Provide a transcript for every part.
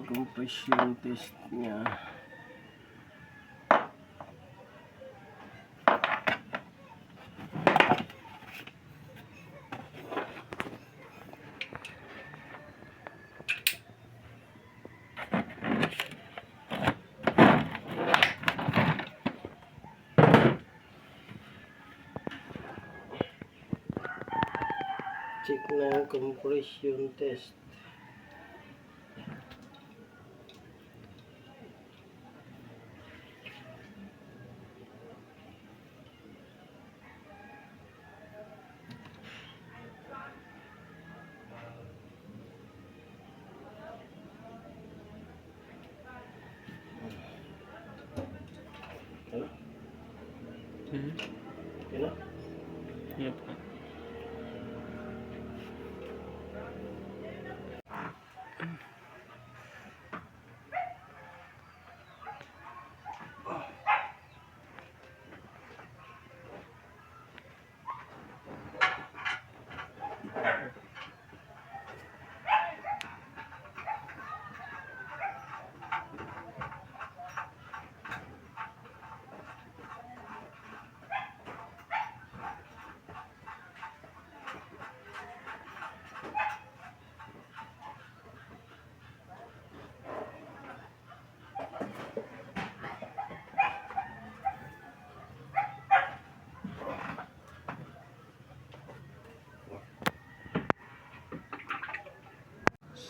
yung compression test niya. Check na compression test. Ano? Yep.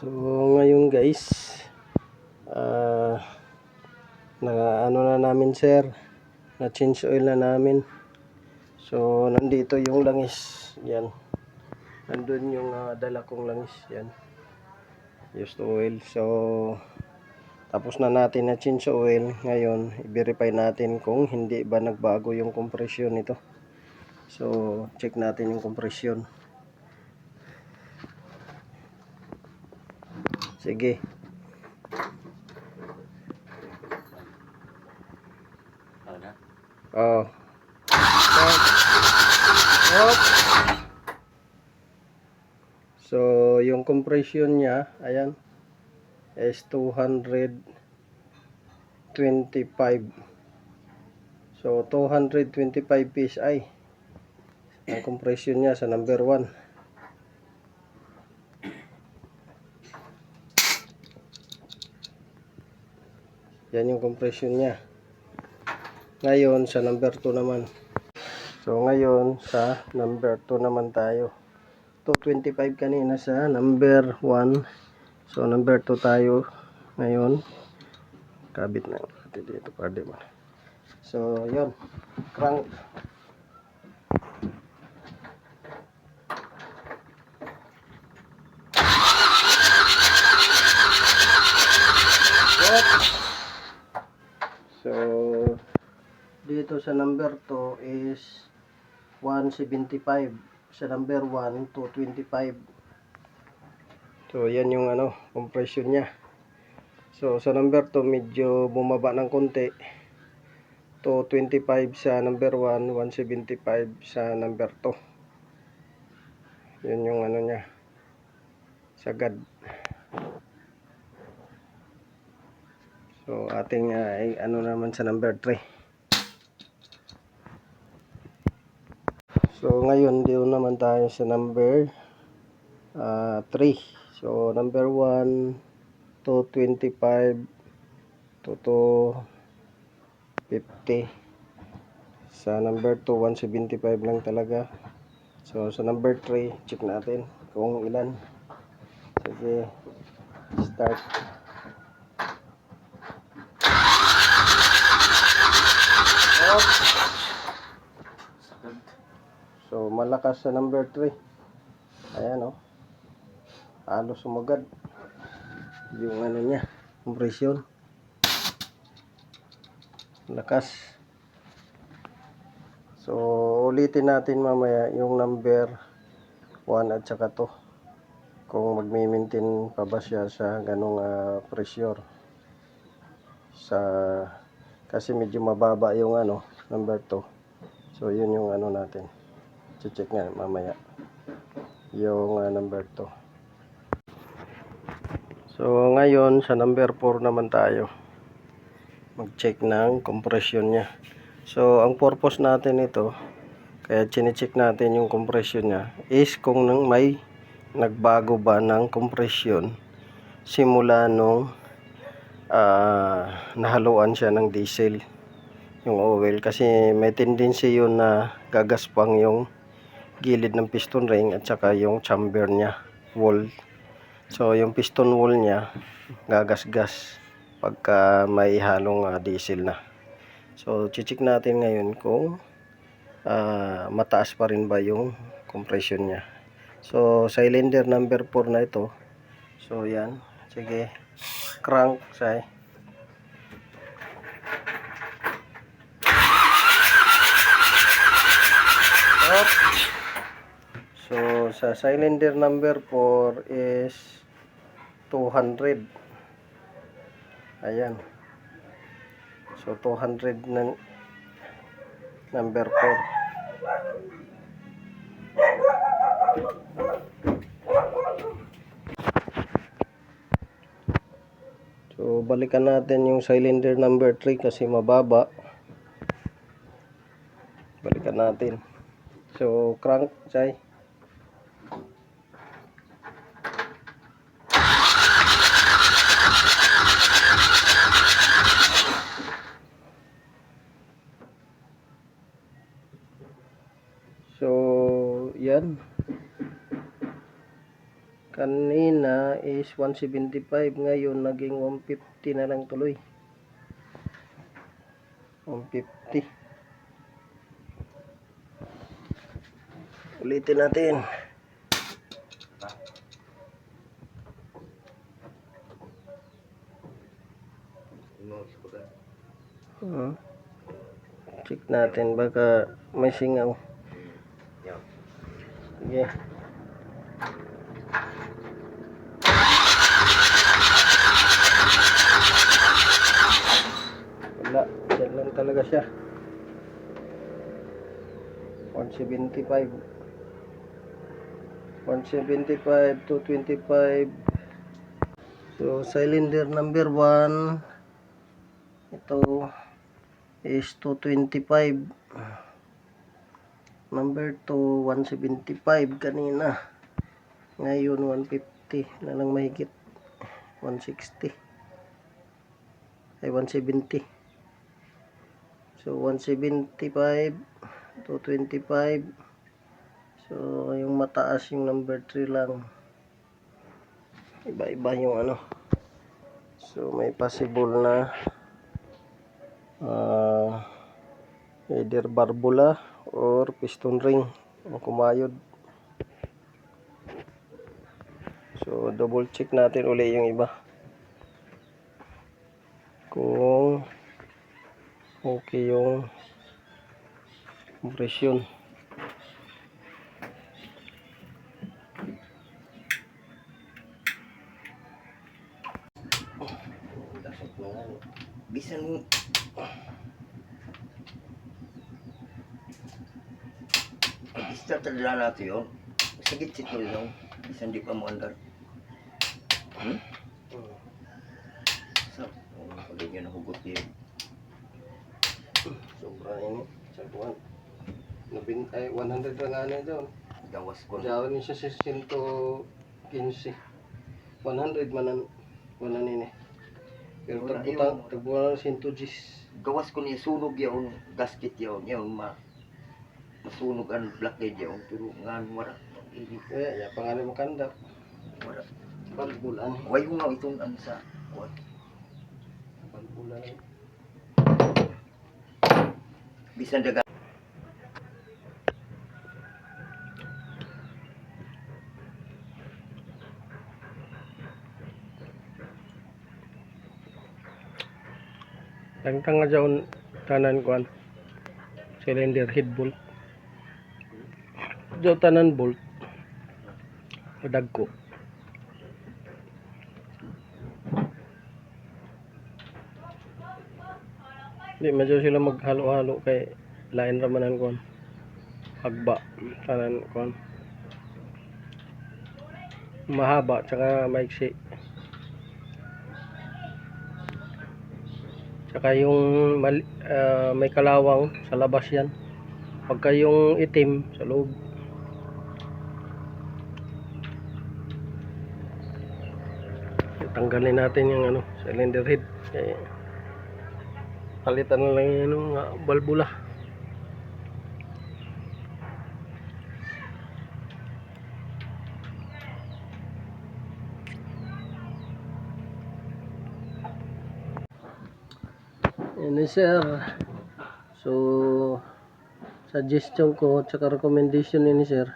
So ngayon guys, ano na namin sir, na change oil na namin. So nandito yung langis, yan. Nandun yung dala kong langis, yan. Used oil. So tapos na natin na change oil. Ngayon, i-verify natin kung hindi ba nagbago yung compression nito. So check natin yung compression. Sige. Oh. So, yung compression niya, ayan, is 225. So, 225 PSI. Ang compression niya sa number 1. Yan yung compression niya. Ngayon, sa number 2 naman. So, ngayon, sa number 2 naman tayo. 225 kanina sa number 1. So, number 2 tayo. Ngayon, kabit na natin dito. Pwede mo. So, yun. Crank. So, dito sa number 2 is 175. Sa number 1, 225. So, yan yung compression niya. So, sa number 2, medyo bumaba ng konti. 225 sa number 1, 175 sa number 2. Yun yung niya. Sagad. So, ating naman sa number 3. So, ngayon dito naman tayo sa number 3. So, number 1, 225 to 250. Sa number 2, 175 lang talaga. So, sa number 3, check natin kung ilan. Sige, start. So, malakas sa number 3. Ayan, halos sumagad yung niya, compression. Lakas. So, ulitin natin mamaya yung number 1 at saka 2. Kung magme-maintain pa ba siya sa ganong pressure. Kasi medyo mababa yung number 2. So, yun yung natin. Check nga mamaya yung number 2. So So ngayon sa number 4 naman tayo. Mag-check ng compression niya. So ang purpose natin ito, kaya chine-check natin yung compression niya, is kung may nagbago ba ng compression simula nung nahaluan siya ng diesel, yung oil. Kasi may tendency yun na gagaspang yung gilid ng piston ring at saka yung chamber niya, wall. So yung piston wall niya gagasgas pagka may halong diesel na. So check natin ngayon kung mataas pa rin ba yung compression niya. So cylinder number 4 na ito. So yan, sige, crank say. So sa cylinder number 4 is 200. Ayan. So 200 na number 4. So balikan natin yung cylinder number 3 kasi mababa. Balikan natin. So crank say. So yan, kanina is 175, ngayon naging 150 na lang tuloy. 150. Ulitin natin. Check natin baka may singaw. Sige. Wala, yan lang talaga siya. 175, 225. So cylinder number 1 ito is 225. Number 2 175 kanina, ngayon 150 na lang mahigit, 160 ay 170. So 175, 225. So yung mataas yung number 3 lang, iba-iba yung ano. So may possible na either barbula or piston ring ang kumayod. So double check natin uli yung iba kung okay yung compression. Bisan start na natin yun. Sagit sito lang. Bisan di pa mo andar. So, pag yun nahugot yun. Sobra ini sa buwan. 100 lang ano doon. Gawas ko. Diyan ni siya 115. 100 manan ini. Pero tagbutan 110. Gawas ko niya sunog yun. Gasket yun. Yun masunog ang blockade yun. Pero nga wala. Ya pangalan mo kanda. Wala. Balbulan. Huwag ko nga itong ano sa kuwan. Balbulan. Bisan daga. Tangtang nga dyan tanan kuan cylinder head bolt. Dyan tanan bolt. Madagko. Di medyo sila maghalo-halo kay lain ramanan kuan. Agba tanan kuan. Mahaba tsaka maiksi. Tsaka yung may kalawang sa labas yan. Pagka yung itim sa loob. Tanggalin natin yung cylinder head. Palitan na lang yung balbula. Yan sir. So suggestion ko tsaka recommendation ni sir,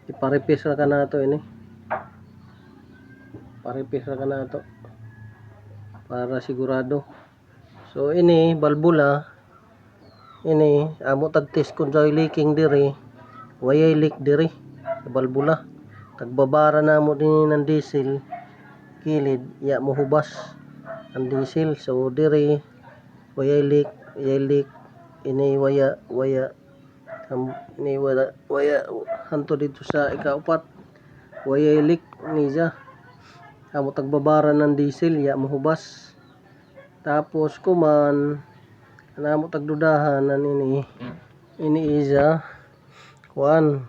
iparepis ra ka na to ini. Parepis ra ka na to para sigurado. So ini balbula ini amo tag test kung sa leaking diri, wayay leak diri sa balbula. Tagbabara na mo din ng diesel kilid, ya mo hubas ang diesel. So diri wayay leak ini waya ini waya hanto dito sa ikaupat, wayay leak ni siya. Amo tagbabara ng diesel, ya mo hubas. Tapos kuman amo tagdudahan nan ini isa kuan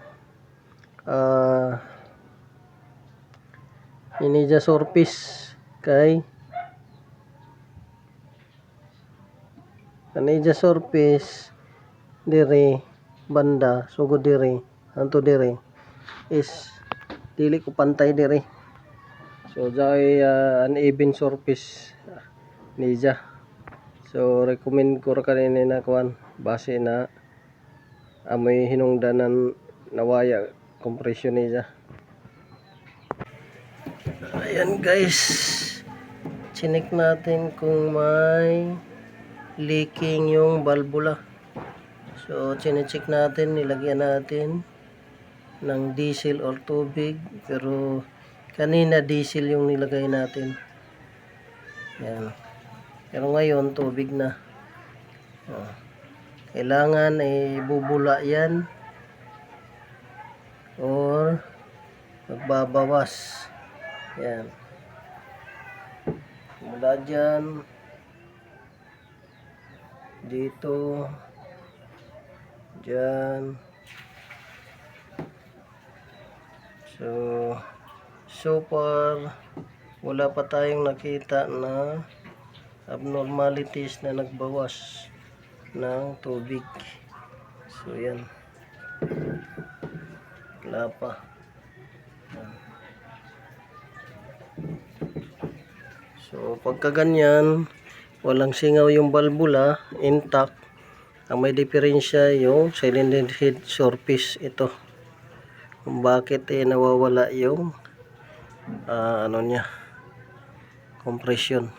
ini ja surface kay ani ja surface diri banda sugod diri anto diri is dili ko pantay diri. So jay uneven surface niya. So recommend ko ra kanina na kuan base na amoy hinungdanan na waya compression niya. Ayan guys, chinik natin kung may leaking yung balbula. So chinecheck natin, nilagyan natin ng diesel or tubig, pero kanina diesel yung nilagay natin. Yan. Pero ngayon tubig na. Kailangan ay bubula yan or magbabawas. Yan. Mula dyan dito dyan. So far wala pa tayong nakita na abnormalities na nagbawas ng tubig. So yan, wala pa. So pagka ganyan, walang singaw yung balbula, intact. Ang may diferensya yung cylinder head surface ito. Kung bakit nawawala yung niya, compression.